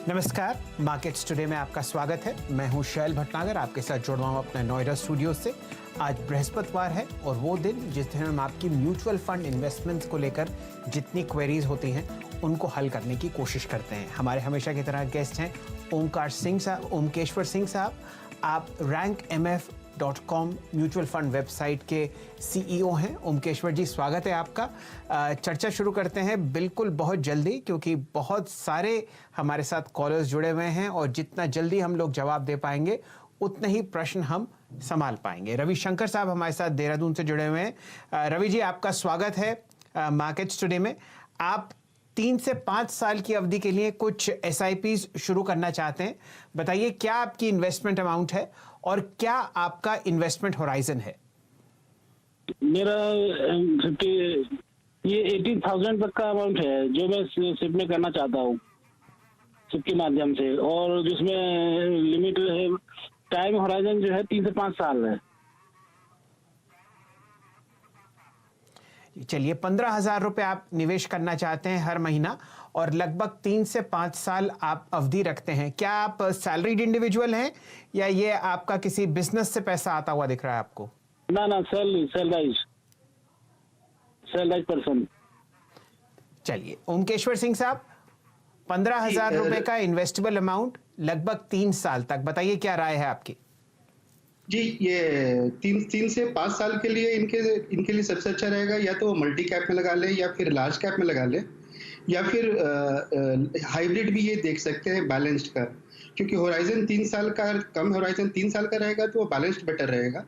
नमस्कार, markets today में आपका स्वागत है। मैं हूं शैल भटनागर, आपके साथ जुड़ रहा हूं अपने नोएडा स्टूडियो से। आज बृहस्पतिवार है और वो दिन जिस दिन हम आपकी म्यूचुअल फंड इन्वेस्टमेंट्स को लेकर जितनी क्वेरीज होती हैं उनको हल करने की कोशिश करते हैं। हमारे हमेशा की तरह गेस्ट हैं ओमकेश्वर सिंह साहब। आप rankmf.com म्यूचुअल फंड वेबसाइट के CEO हैं। ओमकेश्वर जी, स्वागत है आपका। चर्चा शुरू करते हैं बिल्कुल बहुत जल्दी, क्योंकि बहुत सारे हमारे साथ कॉलर्स जुड़े हुए हैं और जितना जल्दी हम लोग जवाब दे पाएंगे उतने ही प्रश्न हम संभाल पाएंगे। रविशंकर साहब हमारे साथ देहरादून से जुड़े हुए हैं। रवि जी, आपका स्वागत है मार्केट्स टुडे में। आप 3 से 5 साल की अवधि के लिए कुछ SIPs शुरू करना चाहते हैं। बताइए, क्या आपकी इन्वेस्टमेंट अमाउंट है और क्या आपका इन्वेस्टमेंट होराइजन है? मेरा 80,000 तक का अमाउंट है जो मैं सिप में करना चाहता हूँ, सिप के माध्यम से, और जिसमें लिमिट है, टाइम होराइजन जो है 3 से 5 साल है। चलिए, 15,000 रुपए आप निवेश करना चाहते हैं हर महीना और लगभग 3 से 5 साल आप अवधि रखते हैं। क्या आप सैलरीड इंडिविजुअल हैं या ये आपका किसी बिजनेस से पैसा आता हुआ दिख रहा है आपको? ना, सैलराइज पर्सन। चलिए, ओमकेश्वर सिंह साहब, 15,000 रुपए का इन्वेस्टेबल अमाउंट लगभग 3 साल तक, बताइए क्या राय है आपकी? जी, ये 3 से 5 साल के लिए इनके लिए सबसे अच्छा रहेगा या तो मल्टी कैप में लगा लें या फिर लार्ज कैप में लगा लें, या फिर हाइब्रिड भी ये देख सकते हैं बैलेंस्ड का, क्योंकि होराइजन 3 साल का, कम होराइजन 3 साल का रहेगा तो वो बैलेंस्ड बेटर रहेगा।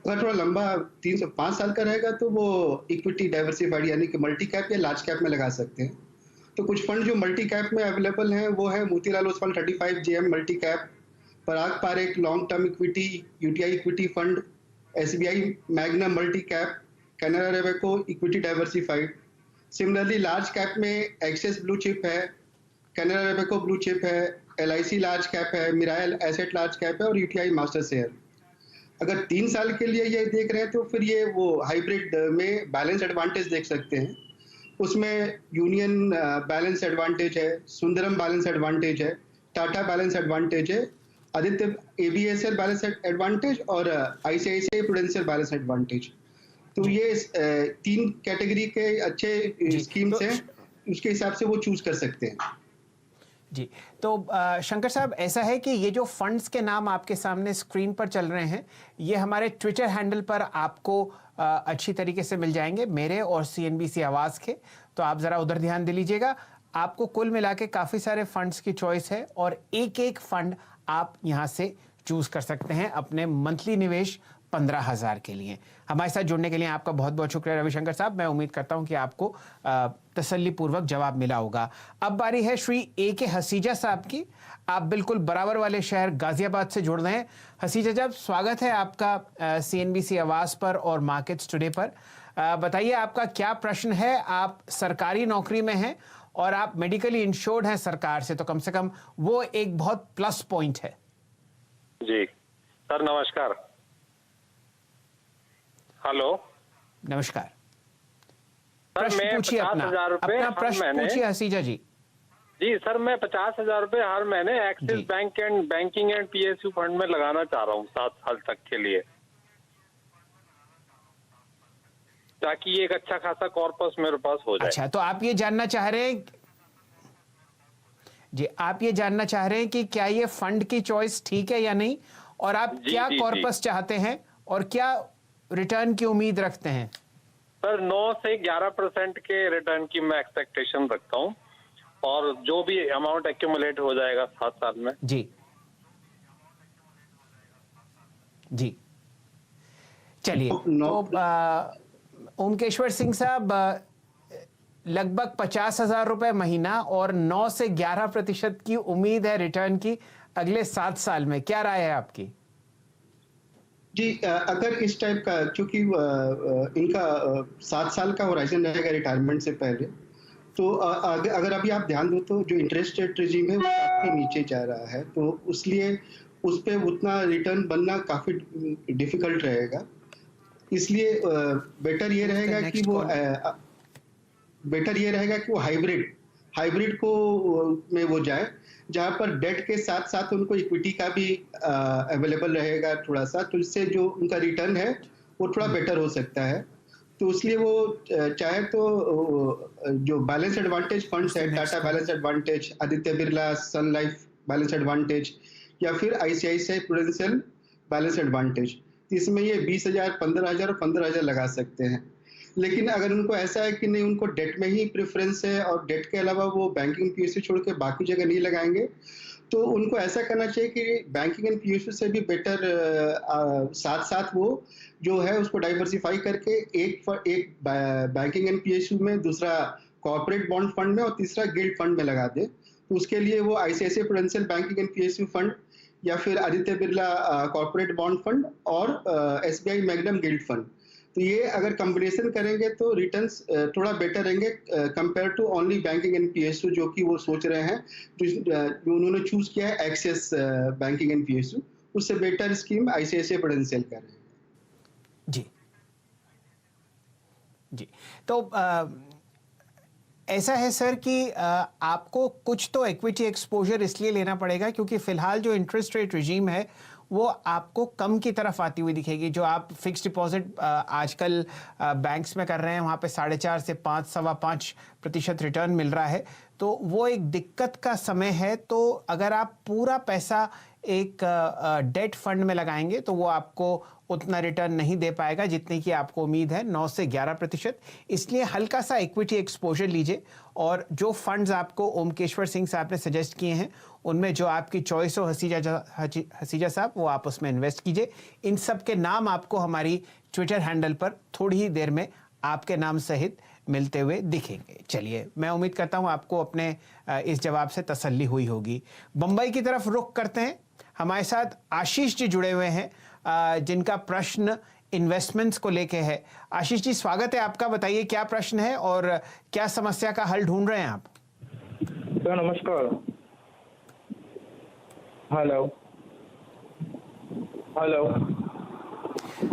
अगर थोड़ा लंबा 3 से 5 साल का रहेगा तो वो इक्विटी डाइवर्सिफाइड यानी कि मल्टी कैप या लार्ज कैप में लगा सकते हैं। तो कुछ फंड जो मल्टी कैप में अवेलेबल हैं वो है Motilal Oswal 35 JM multi cap, Parag Parikh long term equity, UTI equity fund, SBI Magnum multi cap, Canara Robeco equity diversified. Similarly large cap में एक्सेस ब्लू चिप है, कैनरा रेवेको ब्लू चिप है, LIC लार्ज कैप है, Mirae asset large cap है और UTI master share. अगर 3 साल के लिए ये देख रहे हैं तो फिर ये वो हाइब्रिड में बैलेंस एडवांटेज देख सकते हैं। उसमें यूनियन बैलेंस एडवांटेज है, सुंदरम बैलेंस एडवांटेज है, टाटा बैलेंस एडवांटेज है, आदित्य ABSL बैलेंस एडवांटेज और ICICI प्रूडेंशियल बैलेंस एडवांटेज। तो ये 3 कैटेगरी के अच्छे स्कीम्स हैं, उसके हिसाब से वो चूज कर सकते हैं। जी, तो शंकर साहब, ऐसा है कि ये जो फंड्स के नाम आपके सामने स्क्रीन पर चल रहे हैं, ये हमारे ट्विटर हैंडल पर आपको अच्छी तरीके से मिल जाएंगे, मेरे और CNBC आवाज़ के। तो आप ज़रा उधर ध्यान दे लीजिएगा। आपको कुल मिला के काफ़ी सारे फंड्स की चॉइस है और एक फंड आप यहाँ से चूज कर सकते हैं अपने मंथली निवेश 15,000 के लिए। हमारे साथ जुड़ने के लिए आपका बहुत बहुत शुक्रिया रविशंकर साहब। मैं उम्मीद करता हूं कि आपको तसल्लीपूर्वक जवाब मिला होगा। अब बारी है श्री AK हसीजा साहब की। आप बिल्कुल बराबर वाले शहर गाजियाबाद से जुड़ रहे हैं। हसीजा साहब, स्वागत है आपका CNBC आवाज़ पर और मार्केट्स टुडे पर। बताइए, आपका क्या प्रश्न है? आप सरकारी नौकरी में हैं और आप मेडिकली इंश्योर्ड हैं सरकार से, तो कम से कम वो एक बहुत प्लस पॉइंट है। जी सर, नमस्कार। हेलो, नमस्कार। सर, प्रश्न मैं पूछिए, अपना प्रश्न पूछिए हसीजा जी। जी सर, मैं 50,000 रुपए हर महीने axis bank and banking and PSU fund में लगाना चाह रहा हूँ 7 साल तक के लिए, ताकि एक अच्छा खासा कॉर्पस मेरे पास हो जाए। अच्छा, तो आप ये जानना चाह रहे हैं जी, आप ये जानना चाह रहे हैं कि क्या ये फंड की चॉइस ठीक है या नहीं, और आप क्या कॉर्पस चाहते हैं और क्या रिटर्न की उम्मीद रखते हैं? सर, 9 से 11% के रिटर्न की मैं एक्सपेक्टेशन रखता हूँ, और जो भी अमाउंट एक्यूमुलेट हो जाएगा 7 साल में। जी जी, चलिए। तो ओमकेश्वर सिंह साहब, लगभग 50,000 रुपए महीना और 9 से 11% की उम्मीद है रिटर्न की अगले 7 साल में। क्या राय है आपकी? जी, अगर इस टाइप का, क्योंकि इनका 7 साल का होराइजन रहेगा रिटायरमेंट से पहले, तो अगर अभी आप ध्यान दो तो जो इंटरेस्ट रेट रेजिम है वो काफी नीचे जा रहा है, तो इसलिए उस पर उतना रिटर्न बनना काफी डिफिकल्ट रहेगा। इसलिए बेटर ये रहेगा कि वो हाइब्रिड हाइब्रिड को में वो जाए, जहां पर डेट के साथ साथ उनको इक्विटी का भी अवेलेबल रहेगा थोड़ा सा, तो इससे जो उनका रिटर्न है वो थोड़ा बेटर हो सकता है। तो इसलिए वो चाहे तो जो बैलेंस एडवांटेज फंड्स है, Tata balance advantage, Aditya Birla Sun life balance advantage, या फिर आईसीआईसीआई प्रूडेंशियल बैलेंस एडवांटेज, इसमें ये 20,000, 15,000 और 15,000 लगा सकते हैं। लेकिन अगर उनको ऐसा है कि नहीं, उनको डेट में ही प्रेफरेंस है और डेट के अलावा वो बैंकिंग पीएसयू छोड़ के बाकी जगह नहीं लगाएंगे, तो उनको ऐसा करना चाहिए कि बैंकिंग एंड पीएसयू से भी बेटर साथ साथ वो जो है उसको डाइवर्सिफाई करके एक बैंकिंग एंड पीएसयू में, दूसरा कॉर्पोरेट बॉन्ड फंड में और तीसरा गिल्ड फंड में लगा दे। तो उसके लिए वो ICICI prudential banking and PSU fund, या फिर Aditya Birla corporate bond fund और एसबीआई मैग्नम गिल्ड फंड, तो ये अगर कॉम्बिनेशन करेंगे तो रिटर्न्स थोड़ा बेटर रहेंगे compare to only banking and PSU, जो कि वो सोच रहे हैं, जो उन्होंने चूज किया है एक्सेस बैंकिंग एंड पीएसयू, उससे बेटर स्कीम आईसीआईसीआई प्रूडेंशियल कर रहे हैं। जी जी, तो ऐसा है सर कि आपको कुछ तो इक्विटी एक्सपोजर इसलिए लेना पड़ेगा क्योंकि फिलहाल जो इंटरेस्ट रेट रिजीम है वो आपको कम की तरफ आती हुई दिखेगी। जो आप फिक्स डिपॉजिट आजकल बैंक्स में कर रहे हैं वहाँ पे 4.5 से 5, 5.25% रिटर्न मिल रहा है, तो वो एक दिक्कत का समय है। तो अगर आप पूरा पैसा एक डेट फंड में लगाएंगे तो वो आपको उतना रिटर्न नहीं दे पाएगा जितने की आपको उम्मीद है, 9 से 11%। इसलिए हल्का सा इक्विटी एक्सपोजर लीजिए और जो फंड्स आपको ओमकेश्वर सिंह साहब ने सजेस्ट किए हैं उनमें जो आपकी चॉइस हो, हसीजा साहब, वो आप उसमें इन्वेस्ट कीजिए। इन सब के नाम आपको हमारी ट्विटर हैंडल पर थोड़ी ही देर में आपके नाम सहित मिलते हुए दिखेंगे। चलिए, मैं उम्मीद करता हूं आपको अपने इस जवाब से तसल्ली हुई होगी। बंबई की तरफ रुख करते हैं। हमारे साथ आशीष जी जुड़े हुए हैं जिनका प्रश्न इन्वेस्टमेंट्स को लेके है। आशीष जी, स्वागत है आपका। बताइए क्या प्रश्न है और क्या समस्या का हल ढूंढ रहे हैं आप? सर नमस्कार। Hello hello.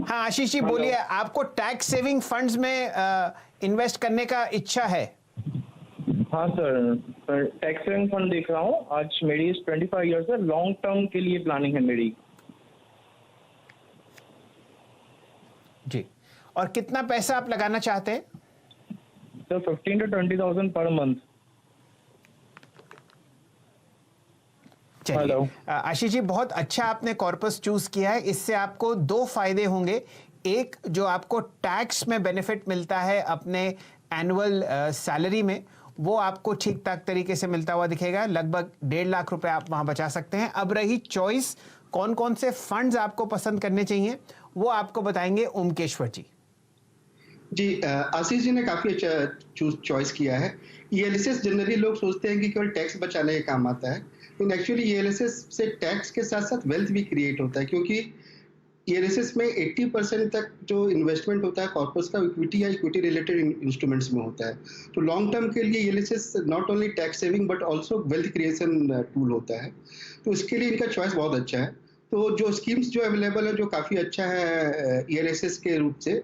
हाँ आशीष जी बोलिए, आपको टैक्स सेविंग फंड्स में इन्वेस्ट करने का इच्छा है? हाँ सर, टैक्स सेविंग फंड देख रहा हूँ। आज मेरी 25 ईयर्स है, लॉन्ग टर्म के लिए प्लानिंग है मेरी। जी, और कितना पैसा आप लगाना चाहते हैं? Sir 15,000 to 20,000 per month. चलिए आशीष जी, बहुत अच्छा आपने कॉर्पस चूज किया है। इससे आपको 2 फायदे होंगे। एक, जो आपको टैक्स में बेनिफिट मिलता है अपने एनुअल सैलरी में, वो आपको ठीक ठाक तरीके से मिलता हुआ दिखेगा। लगभग 1.5 लाख रुपए आप वहां बचा सकते हैं। अब रही चॉइस, कौन कौन से फंड्स आपको पसंद करने चाहिए, वो आपको बताएंगे ओमकेश्वर जी। जी, आशीष जी ने काफी अच्छा चॉइस किया है। ईएलएसएस जनरली लोग सोचते हैं कि केवल टैक्स बचाने के काम आता है, लेकिन एक्चुअली ईएलएसएस से टैक्स के साथ साथ वेल्थ भी क्रिएट होता है, क्योंकि ईएलएसएस में 80% तक जो इन्वेस्टमेंट होता है कॉर्पस का इक्विटी या इक्विटी रिलेटेड इंस्ट्रूमेंट्स में होता है। तो लॉन्ग टर्म के लिए ELSS not only tax saving but also wealth creation tool होता है। तो इसके लिए इनका चॉइस बहुत अच्छा है। तो जो स्कीम्स जो अवेलेबल है, जो काफी अच्छा है ईएलएसएस के रूप से,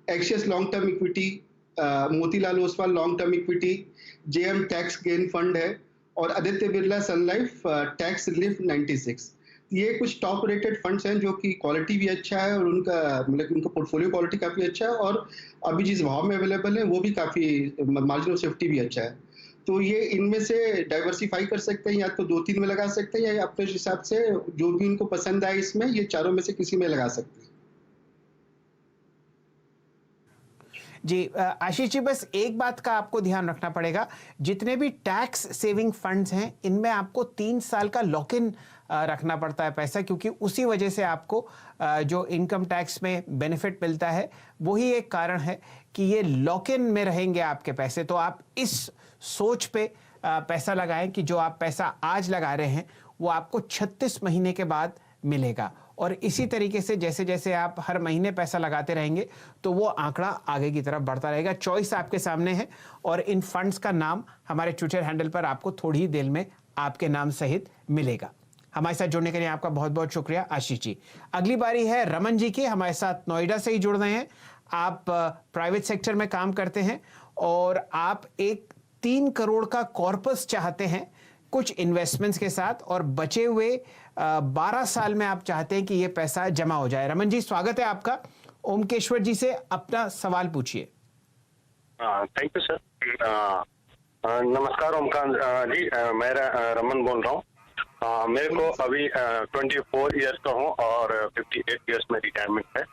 axis long term equity, Motilal Oswal long term equity, JM tax gain fund है, और Aditya Birla Sun life tax relief 96। ये कुछ टॉप रेटेड फंड्स हैं जो कि क्वालिटी भी अच्छा है और उनका मतलब उनका पोर्टफोलियो क्वालिटी काफी अच्छा है, और अभी जिस भाव में अवेलेबल है वो भी काफी मार्जिन ऑफ सेफ्टी भी अच्छा है। तो ये इनमें से डाइवर्सिफाई कर सकते हैं, या तो 2-3 में लगा सकते हैं, या अपने हिसाब से जो भी इनको पसंद आए इसमें, ये चारों में से किसी में लगा सकते हैं। जी आशीष जी, बस एक बात का आपको ध्यान रखना पड़ेगा। जितने भी टैक्स सेविंग फंड्स हैं इनमें आपको 3 साल का लॉक इन रखना पड़ता है पैसा, क्योंकि उसी वजह से आपको जो इनकम टैक्स में बेनिफिट मिलता है वही एक कारण है कि ये लॉक इन में रहेंगे आपके पैसे। तो आप इस सोच पे पैसा लगाएं कि जो आप पैसा आज लगा रहे हैं वो आपको 36 महीने के बाद मिलेगा, और इसी तरीके से जैसे जैसे आप हर महीने पैसा लगाते रहेंगे तो वो आंकड़ा आगे की तरफ बढ़ता रहेगा। चॉइस आपके सामने है, और इन फंड्स का नाम हमारे ट्विटर हैंडल पर आपको थोड़ी ही देर में आपके नाम सहित मिलेगा। हमारे साथ जुड़ने के लिए आपका बहुत बहुत शुक्रिया आशीष जी। अगली बारी है रमन जी की, हमारे साथ नोएडा से ही जुड़ रहे हैं। आप प्राइवेट सेक्टर में काम करते हैं और आप एक 3 करोड़ का कॉर्पस चाहते हैं कुछ इन्वेस्टमेंट्स के साथ, और बचे हुए 12 साल में आप चाहते हैं कि ये पैसा जमा हो जाए। रमन जी, स्वागत है आपका। ओमकेश्वर जी से अपना सवाल पूछिए। Thank you sir. नमस्कार ओमकांत जी, मैं रमन बोल रहा हूँ। मेरे को अभी 24 इयर्स का हूँ और 58 इयर्स में रिटायरमेंट है।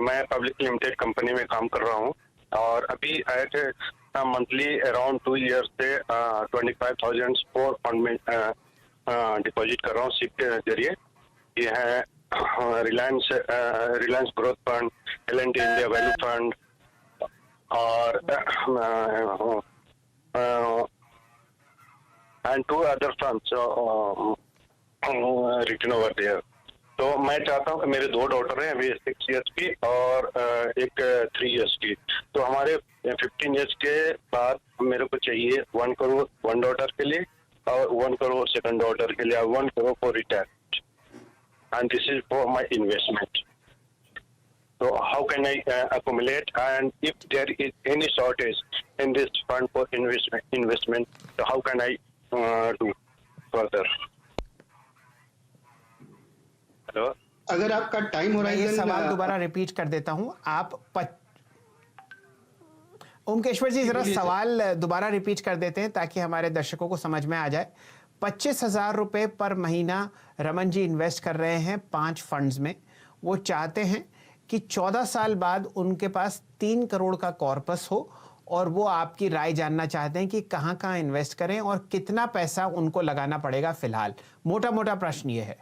मैं पब्लिक लिमिटेड कंपनी में काम कर रहा हूँ और अभी एट मंथली अराउंड 2 इयर्स से 25,000 4 फंड में डिपॉजिट कर रहा हूँ सिप के जरिए। ये है Reliance growth fund, L&T India value fund और and 2 other funds written over there। तो मैं चाहता हूँ कि मेरे 2 डॉटर हैं, अभी 6 इयर्स की और एक 3 इयर्स की। तो हमारे 15 इयर्स के बाद मेरे को चाहिए 1 करोड़ 1 डॉटर के लिए और 1 करोड़ सेकंड डॉटर के लिए, 1 crore for retirement, and this is for my investment. So how can I accumulate, and if there is any shortage in this fund for investment, so how can I do further? Hello? अगर आपका time मैं horizon, ये सवाल दोबारा repeat कर देता हूं। ओमकेश्वर जी, जरा सवाल दोबारा रिपीट कर देते हैं ताकि हमारे दर्शकों को समझ में आ जाए। 25,000 रुपए पर महीना रमन जी इन्वेस्ट कर रहे हैं 5 फंड्स में। वो चाहते हैं कि 14 साल बाद उनके पास 3 करोड़ का कॉर्पस हो, और वो आपकी राय जानना चाहते हैं कि कहां कहां इन्वेस्ट करें और कितना पैसा उनको लगाना पड़ेगा फिलहाल। मोटा मोटा प्रश्न ये है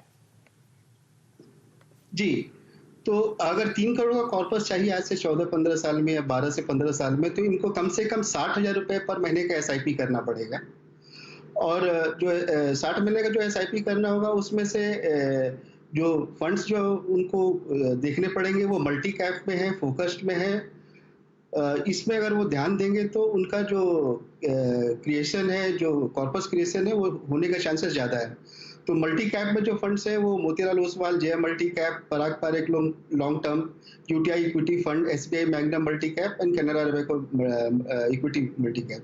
जी। तो अगर 3 करोड़ का कॉर्पस चाहिए आज से 14-15 साल में या 12 से 15 साल में, तो इनको कम से कम 60,000 रुपए पर महीने का SIP करना पड़ेगा। और जो 60 महीने का जो SIP करना होगा, उसमें से जो फंड्स जो उनको देखने पड़ेंगे वो मल्टी कैप में है, फोकस्ड में है। इसमें अगर वो ध्यान देंगे तो उनका जो क्रिएशन है, जो कॉर्पस क्रिएशन है, वो होने का चांसेस ज़्यादा है। तो मल्टी कैप में जो फंड्स है वो Motilal Oswal JM multi cap, Parag Parikh long term, UTI equity fund, SBI Magnum multi cap and Canara Robeco equity multi cap.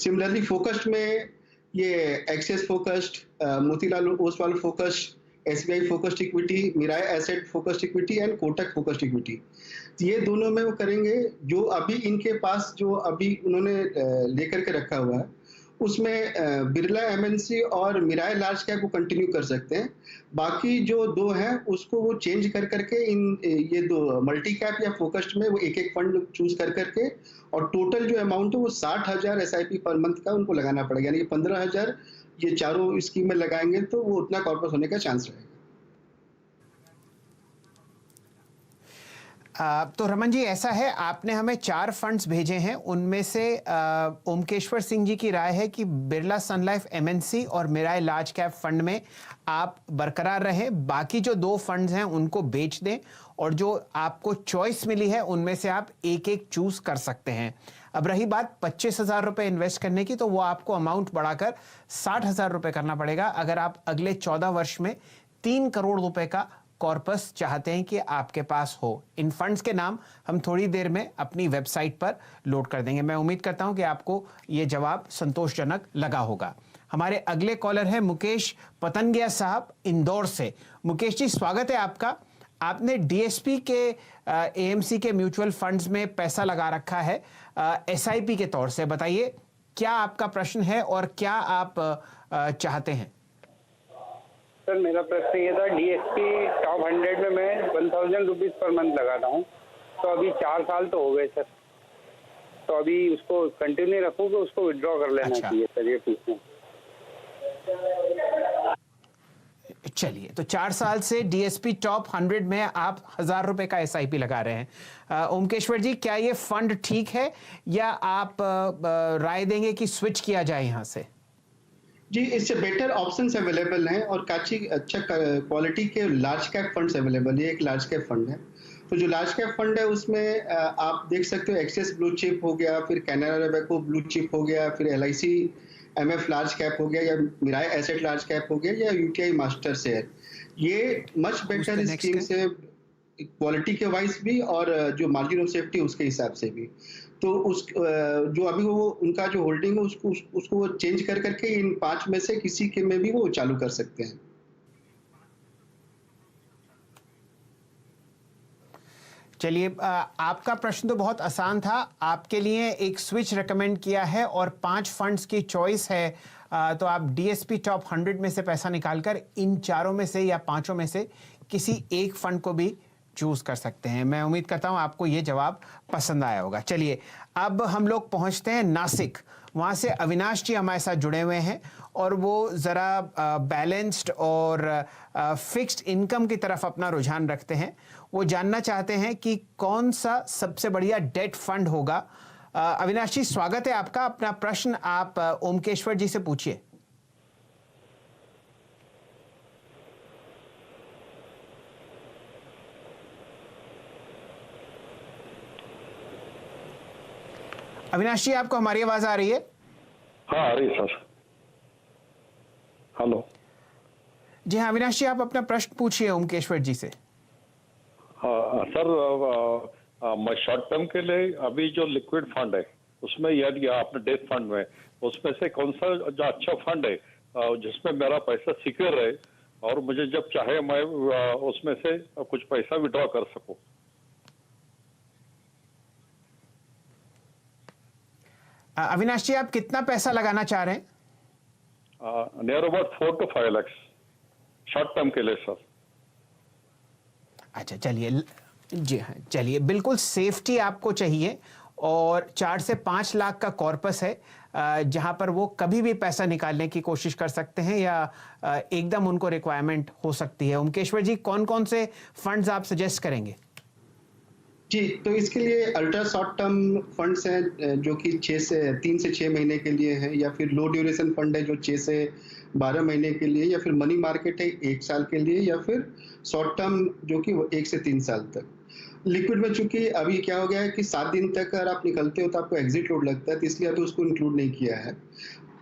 Similarly focused में ये Axis focused, Motilal Oswal focused, SBI focused equity, Mirae asset focused equity and Kotak focused equity. ये दोनों में वो करेंगे। जो अभी इनके पास जो अभी उन्होंने लेकर के रखा हुआ है, उसमें बिरला MNC और मिराय लार्ज कैप को कंटिन्यू कर सकते हैं। बाकी जो 2 हैं उसको वो चेंज कर करके ये 2 मल्टी कैप या फोकस्ड में वो एक फंड चूज कर करके, और टोटल जो अमाउंट है वो 60,000 SIP पर मंथ का उनको लगाना पड़ेगा। यानी कि 15,000 ये चारों स्कीम में लगाएंगे तो वो उतना कॉर्पस होने का चांस रहेगा। तो रमन जी, ऐसा है, आपने हमें 4 फंड्स भेजे हैं, उनमें से ओमकेश्वर सिंह जी की राय है कि बिरला सन लाइफ MNC और मिराय लार्ज कैप फंड में आप बरकरार रहें। बाकी जो 2 फंड्स हैं उनको बेच दें, और जो आपको चॉइस मिली है उनमें से आप एक चूज कर सकते हैं। अब रही बात 25,000 रुपए इन्वेस्ट करने की, तो वो आपको अमाउंट बढ़ाकर 60,000 रुपए करना पड़ेगा अगर आप अगले 14 वर्ष में 3 करोड़ रुपए का कॉर्पस चाहते हैं कि आपके पास हो। इन फंड्स के नाम हम थोड़ी देर में अपनी वेबसाइट पर लोड कर देंगे। मैं उम्मीद करता हूं कि आपको ये जवाब संतोषजनक लगा होगा। हमारे अगले कॉलर हैं मुकेश पतंगिया साहब, इंदौर से। मुकेश जी, स्वागत है आपका। आपने DSP के AMC के म्यूचुअल फंड्स में पैसा लगा रखा है SIP के तौर से। बताइए क्या आपका प्रश्न है और क्या आप चाहते हैं। सर, मेरा प्रश्न ये था, DSP टॉप 100 में मैं 1,000 रुपीज़ पर मंथ लगाता हूँ, तो अभी 4 साल तो हो गए सर, तो अभी उसको कंटिन्यू रखूँ कि उसको विड्रॉ कर लेना चाहिए सर, ये पूछना। चलिए, तो 4 साल से DSP टॉप 100 में आप 1,000 रुपए का SIP लगा रहे हैं। ओमकेश्वर जी, क्या ये फंड ठीक है या आप राय देंगे कि स्विच किया जाए यहाँ से? जी, इससे बेटर ऑप्शंस अवेलेबल हैं और काफी अच्छा क्वालिटी के लार्ज कैप फंड्स अवेलेबल है। एक लार्ज कैप फंड है, तो जो लार्ज कैप फंड है उसमें आप देख सकते हो एक्सेस ब्लू चिप हो गया, फिर कैनरा रेवेको ब्लू चिप हो गया, फिर LIC MF लार्ज कैप हो गया, या मिराय एसेट लार्ज कैप हो गया, या UTI मास्टर शेयर। ये मच बेटर स्कीम से क्वालिटी के वाइज भी और जो मार्जिन ऑफ सेफ्टी उसके हिसाब से भी। तो उस जो अभी वो उनका जो होल्डिंग है उसको वो चेंज कर करके इन 5 में से किसी के में भी वो चालू कर सकते हैं। चलिए, आपका प्रश्न तो बहुत आसान था। आपके लिए एक स्विच रेकमेंड किया है और 5 फंड्स की चॉइस है। तो आप डीएसपी टॉप 100 में से पैसा निकालकर इन 4 में से या 5 में से किसी एक फंड को भी चूज कर सकते हैं। मैं उम्मीद करता हूं आपको ये जवाब पसंद आया होगा। चलिए, अब हम लोग पहुंचते हैं नासिक। वहां से अविनाश जी हमारे साथ जुड़े हुए हैं और वो ज़रा बैलेंस्ड और फिक्स्ड इनकम की तरफ अपना रुझान रखते हैं। वो जानना चाहते हैं कि कौन सा सबसे बढ़िया डेट फंड होगा। अविनाश जी, स्वागत है आपका। अपना प्रश्न आप ओमकेश्वर जी से पूछिए। अविनाश जी, आपको हमारी आवाज आ रही है? हाँ, आ रही है सर। हेलो जी हाँ अविनाश जी, आप अपना प्रश्न पूछिए ओमकेश्वर जी से। हाँ सर, मैं शॉर्ट टर्म के लिए अभी जो लिक्विड फंड है उसमें यदि आपने डेट फंड में उसमें से कौन सा जो अच्छा फंड है जिसमें मेरा पैसा सिक्योर है और मुझे जब चाहे मैं उसमें से कुछ पैसा विड्रॉ कर सकूं। अविनाश जी, आप कितना पैसा लगाना चाह रहे हैं? Near about 4 to 5 lakhs short term के लिए सर। अच्छा, चलिए। जी हाँ, चलिए, बिल्कुल सेफ्टी आपको चाहिए और 4 से 5 लाख का कॉर्पस है जहां पर वो कभी भी पैसा निकालने की कोशिश कर सकते हैं या एकदम उनको रिक्वायरमेंट हो सकती है। ओमकेश्वर जी, कौन कौन से फंड्स आप सजेस्ट करेंगे? जी, तो इसके लिए अल्ट्रा शॉर्ट टर्म फंड्स हैं जो कि 3 से 6 महीने के लिए हैं, या फिर लो ड्यूरेशन फंड है जो 6 से 12 महीने के लिए, या फिर मनी मार्केट है 1 साल के लिए, या फिर शॉर्ट टर्म जो कि 1 से 3 साल तक। लिक्विड में चूंकि अभी क्या हो गया है कि 7 दिन तक अगर आप निकलते हो तो आपको एग्जिट लोड लगता है, तो इसलिए अभी उसको इंक्लूड नहीं किया है।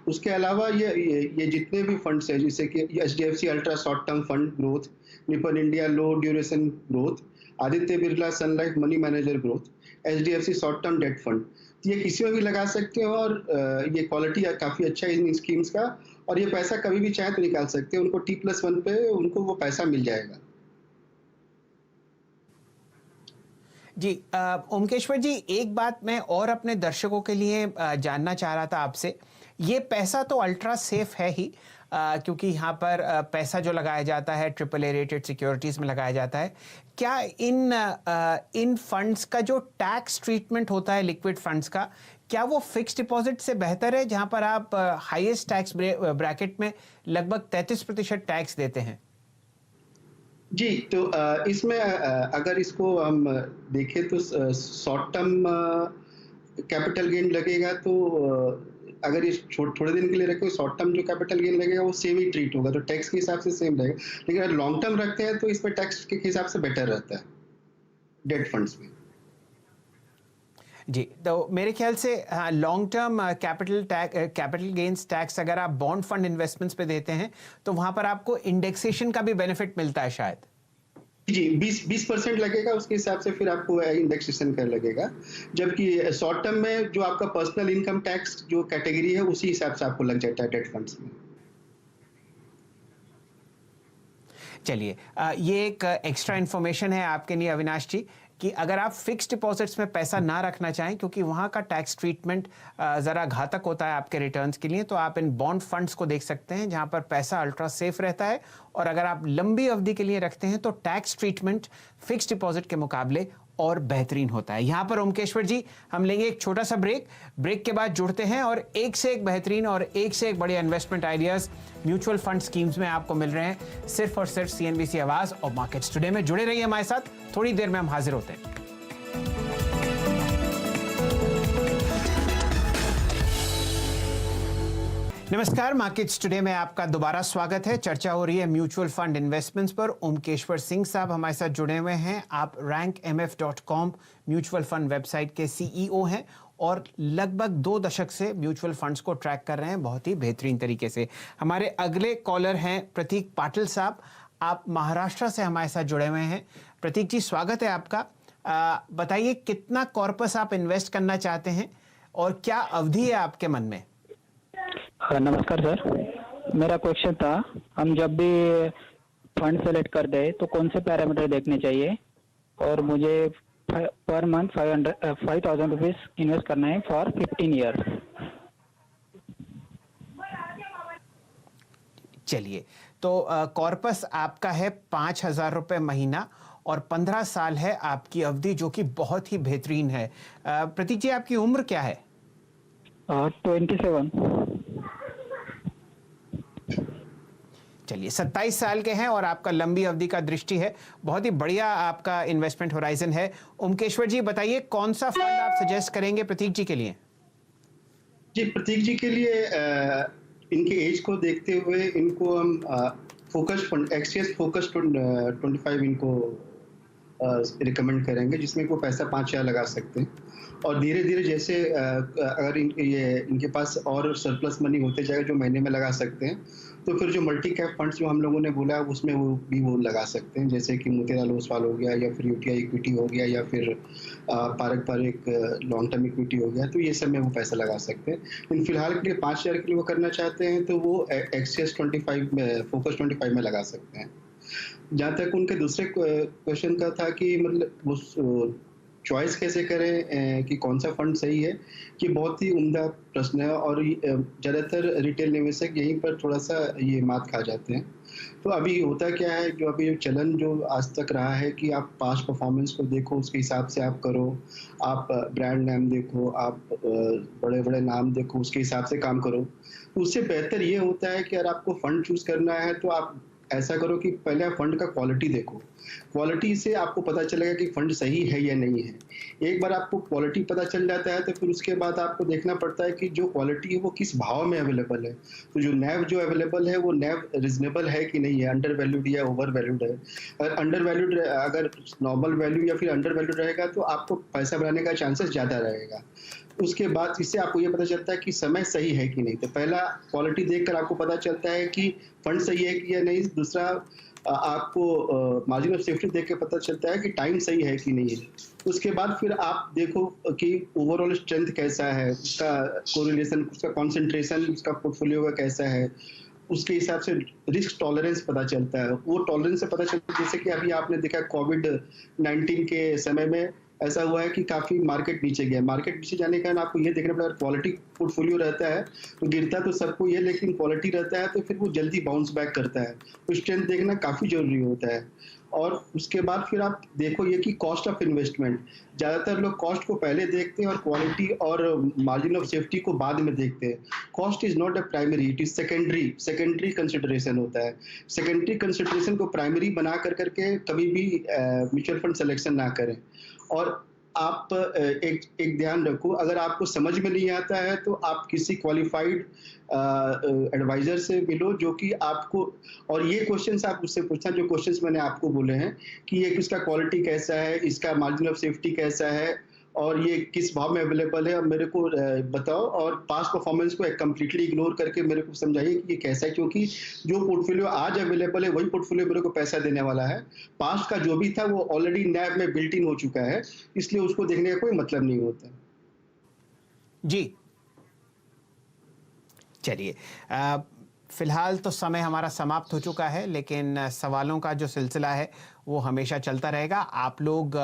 उसके अलावा ये जितने भी फंड्स हैं जैसे कि HDFC ultra short term fund growth, Nippon India low duration growth, Aditya Birla Sun Life money manager growth, HDFC short term debt fund, ये किसी में भी लगा सकते हो और ये क्वालिटी काफी अच्छा है इन स्कीम्स का, और ये पैसा कभी भी चाहे तो निकाल सकते हैं। उनको T+1 पे उनको वो पैसा मिल जाएगा। जी, ओमकेश्वर जी, एक बात मैं और अपने दर्शकों के लिए जानना चाह रहा था आपसे। ये पैसा तो अल्ट्रा सेफ है ही, क्योंकि यहाँ पर पैसा जो लगाया जाता है AAA रेटेड सिक्योरिटीज़ में लगाया जाता है। क्या इन फंड्स का जो टैक्स ट्रीटमेंट होता है लिक्विड फंड्स का, क्या वो फिक्स डिपॉजिट से बेहतर है जहाँ पर आप हाईएस्ट टैक्स ब्रैकेट में लगभग 33% टैक्स देते हैं? जी, तो इसमें अगर इसको हम देखें तो शॉर्ट टर्म कैपिटल गेन लगेगा, तो अगर ये थोड़े दिन के लिए रखे शॉर्ट टर्म जो कैपिटल गेन लगेगा वो सेम ही ट्रीट होगा, तो टैक्स के हिसाब से सेम रहेगा। लेकिन अगर लॉन्ग टर्म रखते हैं तो इसमें टैक्स के हिसाब से बेटर रहता है डेट फंड्स में। जी, तो मेरे ख्याल से long term capital gains tax अगर आप बॉन्ड फंड इन्वेस्टमेंट्स पे देते हैं तो वहां पर आपको इंडेक्सेशन का भी बेनिफिट मिलता है शायद। जी, 20% लगेगा, उसके हिसाब से फिर आपको इंडेक्सेशन कर लगेगा। जबकि शॉर्ट टर्म में जो आपका पर्सनल इनकम टैक्स जो कैटेगरी है उसी हिसाब से आपको लग जाता है डेट फंड्स में। चलिए, ये एक एक्स्ट्रा इन्फॉर्मेशन है आपके लिए अविनाश जी कि अगर आप फिक्स डिपॉजिट्स में पैसा ना रखना चाहें क्योंकि वहाँ का टैक्स ट्रीटमेंट ज़रा घातक होता है आपके रिटर्न्स के लिए, तो आप इन बॉन्ड फंड्स को देख सकते हैं जहाँ पर पैसा अल्ट्रा सेफ रहता है, और अगर आप लंबी अवधि के लिए रखते हैं तो टैक्स ट्रीटमेंट फिक्स डिपॉजिट के मुकाबले और बेहतरीन होता है। यहाँ पर ओमकेश्वर जी, हम लेंगे एक छोटा सा ब्रेक के बाद जुड़ते हैं और एक से एक बेहतरीन और एक से एक बड़े investment ideas mutual fund schemes में आपको मिल रहे हैं सिर्फ और सिर्फ CNBC आवाज़ और मार्केट्स टुडे में। जुड़े रहिए हमारे साथ, थोड़ी देर में हम हाजिर होते हैं। नमस्कार, मार्केट्स टुडे में आपका दोबारा स्वागत है। चर्चा हो रही है म्यूचुअल फंड इन्वेस्टमेंट्स पर। ओमकेश्वर सिंह साहब हमारे साथ जुड़े हुए हैं। आप rankmf.com म्यूचुअल फंड वेबसाइट के CEO हैं और लगभग 2 दशक से म्यूचुअल फंड्स को ट्रैक कर रहे हैं बहुत ही बेहतरीन तरीके से। हमारे अगले कॉलर हैं प्रतीक पाटिल साहब। आप महाराष्ट्र से हमारे साथ जुड़े हुए हैं। प्रतीक जी, स्वागत है आपका। बताइए कितना कॉर्पस आप इन्वेस्ट करना चाहते हैं और क्या अवधि है आपके मन में? नमस्कार सर, मेरा क्वेश्चन था, हम जब भी फंड सेलेक्ट कर दे तो कौन से पैरामीटर देखने चाहिए, और मुझे पर मंथ 5,000 रुपीज इन्वेस्ट करना है फॉर 15 ईयर्स। चलिए, तो कॉर्पस आपका है 5,000 रुपये महीना और 15 साल है आपकी अवधि, जो कि बहुत ही बेहतरीन है। प्रतीक जी, आपकी उम्र क्या है? 27। चलिए, 27 साल के हैं और आपका लंबी अवधि का दृष्टि है, बहुत ही बढ़िया आपका इन्वेस्टमेंट होराइजन है। ओमकेश्वर जी बताइए, कौन सा फंड आप सजेस्ट करेंगे प्रतीक जी के लिए? जी, प्रतीक जी के लिए इनके एज को देखते हुए इनको हम फोकस फंड, एक्सचेंज फोकस 25 इनको रिकमेंड करेंगे, जिसमें वो पैसा 5,000 लगा सकते हैं। और धीरे धीरे जैसे अगर इनके पास और सरप्लस मनी होते जाएगा जो महीने में लगा सकते हैं, तो फिर जो मल्टी कैप फंड्स जो हम लोगों ने बोला है उसमें वो लगा सकते हैं, जैसे कि मोतीलाल ओसवाल हो गया, या फिर यूटीआई इक्विटी हो गया, या फिर पारंपरिक लॉन्ग टर्म इक्विटी हो गया, तो ये सब में वो पैसा लगा सकते हैं। लेकिन फिलहाल के लिए 5,000 के लिए वो करना चाहते हैं तो वो एक्सचेंज 25 में, फोकस 25 में लगा सकते हैं। जहाँ तक उनके दूसरे क्वेश्चन का था कि मतलब वो चॉइस कैसे करें कि कौन सा फंड सही है, ये बहुत ही उम्दा प्रश्न है और ज़्यादातर रिटेल निवेशक यहीं पर थोड़ा सा ये मात खा जाते हैं। तो अभी होता क्या है, जो अभी चलन जो आज तक रहा है कि आप पास्ट परफॉर्मेंस को देखो, उसके हिसाब से आप करो, आप ब्रांड नेम देखो, आप बड़े बड़े नाम देखो, उसके हिसाब से काम करो। तो उससे बेहतर ये होता है कि अगर आपको फंड चूज करना है तो आप ऐसा करो कि पहले आप फंड का क्वालिटी देखो, क्वालिटी से आपको पता चलेगा कि फंड सही है या नहीं है। एक बार आपको क्वालिटी पता चल जाता है तो फिर उसके बाद आपको देखना पड़ता है कि जो क्वालिटी है वो किस भाव में अवेलेबल है। तो जो नैव जो अवेलेबल है वो नैव रिजनेबल है कि नहीं है, अंडर वैल्यूड या ओवर वैल्यूड है। अगर अंडर वैल्यूड, अगर नॉर्मल वैल्यू या फिर अंडर वैल्यूड रहेगा तो आपको पैसा बनाने का चांसेस ज़्यादा रहेगा। उसके बाद इससे आपको ये पता चलता है कि समय सही है कि नहीं। तो पहला क्वालिटी देखकर आपको पता चलता है कि फंड सही है कि या नहीं। दूसरा आपको मार्जिन ऑफ सेफ्टी देख के पता चलता है कि टाइम सही है कि नहीं है। उसके बाद फिर आप देखो कि ओवरऑल स्ट्रेंथ कैसा है, उसका कोरिलेशन, उसका कॉन्सेंट्रेशन, उसका पोर्टफोलियो का कैसा है, उसके हिसाब से रिस्क टॉलरेंस पता चलता है। वो टॉलरेंस से पता चलता है, जैसे कि अभी आपने देखा कोविड-19 के समय में ऐसा हुआ है कि काफी मार्केट नीचे गया। मार्केट नीचे जाने के कारण आपको ये देखना पड़ेगा, क्वालिटी पोर्टफोलियो रहता है तो गिरता तो सबको ये, लेकिन क्वालिटी रहता है तो फिर वो जल्दी बाउंस बैक करता है। तो स्ट्रेंथ देखना काफी जरूरी होता है। और उसके बाद फिर आप देखो ये कि कॉस्ट ऑफ इन्वेस्टमेंट, ज़्यादातर लोग कॉस्ट को पहले देखते हैं और क्वालिटी और मार्जिन ऑफ सेफ्टी को बाद में देखते हैं। Cost is not a primary, it is secondary consideration होता है। सेकेंडरी कंसिडरेशन को प्राइमरी बना करके कभी भी म्यूचुअल फंड सिलेक्शन ना करें। और आप एक ध्यान रखो, अगर आपको समझ में नहीं आता है तो आप किसी क्वालिफाइड एडवाइजर से मिलो जो कि आपको, और ये क्वेश्चंस आप उससे पूछना जो क्वेश्चंस मैंने आपको बोले हैं कि ये इसका क्वालिटी कैसा है, इसका मार्जिन ऑफ सेफ्टी कैसा है, और ये किस भाव में अवेलेबल है, और मेरे को बताओ। और पास्ट परफॉर्मेंस को कंप्लीटली इग्नोर करके मेरे को समझाइए कि ये कैसा है, क्योंकि जो पोर्टफोलियो आज अवेलेबल है वही पोर्टफोलियो मेरे को पैसा देने वाला है। पास्ट का जो भी था वो ऑलरेडी नैब में बिल्ट इन हो चुका है, इसलिए उसको देखने का कोई मतलब नहीं होता। जी चलिए, फिलहाल तो समय हमारा समाप्त हो चुका है, लेकिन सवालों का जो सिलसिला है वो हमेशा चलता रहेगा। आप लोग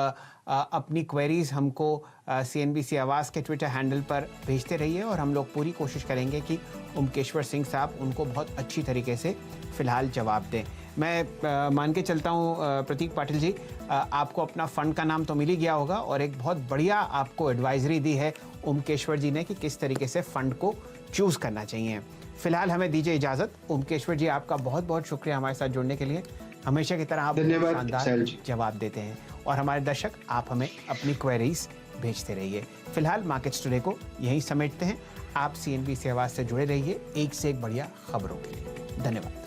अपनी क्वेरीज हमको CNBC आवाज़ के ट्विटर हैंडल पर भेजते रहिए और हम लोग पूरी कोशिश करेंगे कि ओमकेश्वर सिंह साहब उनको बहुत अच्छी तरीके से फ़िलहाल जवाब दें। मैं मान के चलता हूँ प्रतीक पाटिल जी, आपको अपना फ़ंड का नाम तो मिल ही गया होगा और एक बहुत बढ़िया आपको एडवाइजरी दी है ओमकेश्वर जी ने कि किस तरीके से फ़ंड को चूज़ करना चाहिए। फिलहाल हमें दीजिए इजाज़त। ओमकेश्वर जी, आपका बहुत बहुत शुक्रिया हमारे साथ जुड़ने के लिए। हमेशा की तरह आप शानदार जवाब देते हैं और हमारे दर्शक आप हमें अपनी क्वेरीज भेजते रहिए। फिलहाल मार्केट्स टुडे को यहीं समेटते हैं। आप CNBC आवाज़ से जुड़े रहिए एक से एक बढ़िया खबरों के लिए। धन्यवाद।